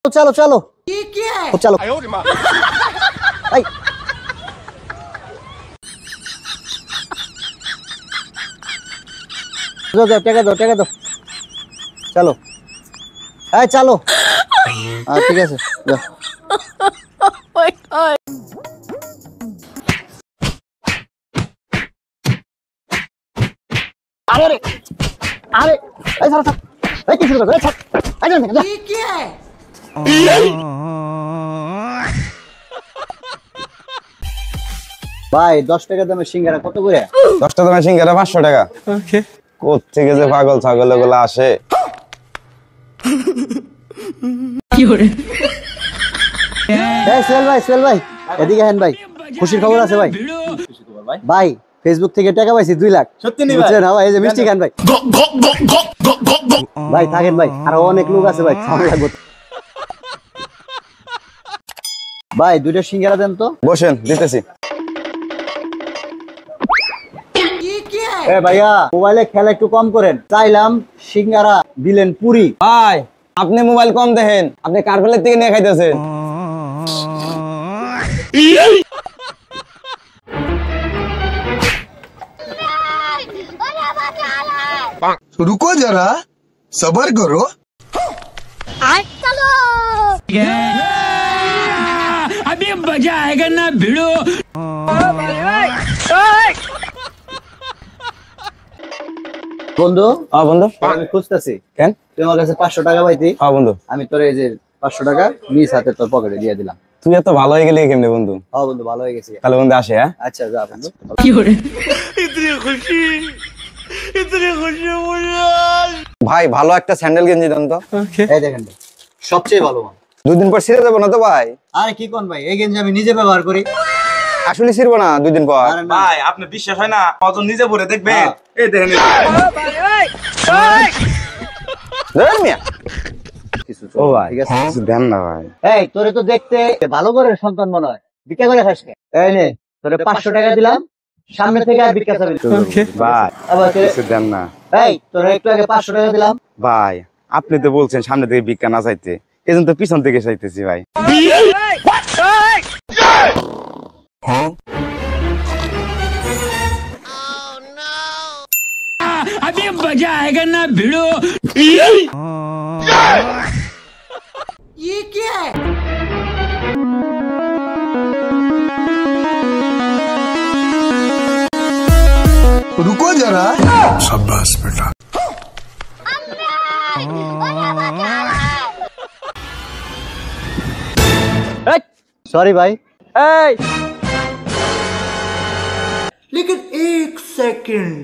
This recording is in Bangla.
चलो चलो ये क्या है? चलो आई दो टेका दो चलो चलो ठीक है अरे अरे किसी ये क्या है? ভাই 10 টাকা দামের সিঙ্গারা কত করে? 10 টাকা দামের সিঙ্গারা 500 টাকা। ওকে। কোথা থেকে যে পাগল ছাগলগুলো আসে? কি করে? সোহেল ভাই এদিকে হেন ভাই খুশির খবর আছে ভাই। খুশির খবর ভাই। ভাই ফেসবুক থেকে টাকা পাইছি 2 লাখ। সত্যি নি ভাই? বুঝছেন ভাই এই যে মিষ্টি খান ভাই। ভাই থাকেন ভাই আর অনেক লোক আছে ভাই খাওয়া লাগবে। ভাই দুইটা সিঙ্গারা দেন তো। বসেন দিতেছি। ভাইয়া মোবাইলে খেলা একটু কম করেন। চাইলাম সিঙ্গারা দিলেন পুরি। ভাই আপনি মোবাইল কম দেখেন, আপনি কার্পেলের থেকে নিয়ে খাইতেছেন। रुको जरा सबर करो। चलो अभी मजा आएगा ना भिड़ो। বন্ধু বন্ধু আমি খুঁজতেছি। কেন? তুই আমার কাছে 500 টাকা পাইতি। বন্ধু আমি তোর এই যে 500 টাকা নিজ হাতে তোর পকেটে দিয়ে দিলাম। তুই এত ভালো হয়ে গেলি কেমনে বন্ধু? বন্ধু ভালো হয়ে গেছি। তাহলে বন্ধু আসে। হ্যাঁ আচ্ছা যা বন্ধু। কি করে? ভাই ভালো একটা স্যান্ডেল গেঞ্জি দেন তো। এই দেখেন ভাই সবচেয়ে ভালো মাল। 2 দিন পর ছিঁড়ে যাবো না তো ভাই? আরে কি কোন ভাই এই গেঞ্জি আমি নিজে ব্যবহার করি। আসলে ছিড়বো না 2 দিন পর? ভাই আপনি বিশ্বাস হয় না কজন নিজে পরে দেখবেন। এই দেখেন ধর মিয়া কিছু ও ভাই ঠিক আছে কিছু দেন না ভাই। এই তোরে তো দেখতে ভালো করে সন্তান মনে হয়। ভিক্ষা করে খাস কে? এই নে তোরে 500 টাকা দিলাম সামনে থেকে আর ভিক্ষা চাবি না। ভাই আবার কিছু দেন না এই তোরে একটু আগে 500 টাকা দিলাম। ভাই। আপনি তো বলছেন সামনে থেকে ভিক্ষা না চাইতে, এজন্য তো পিছন থেকে চাইতেছি ভাই। अभी मजा आएगा ना भिड़ो। ये क्या है? रुको जरा शाबाश बेटा। सॉरी भाई। लेकिन 1 सेकंड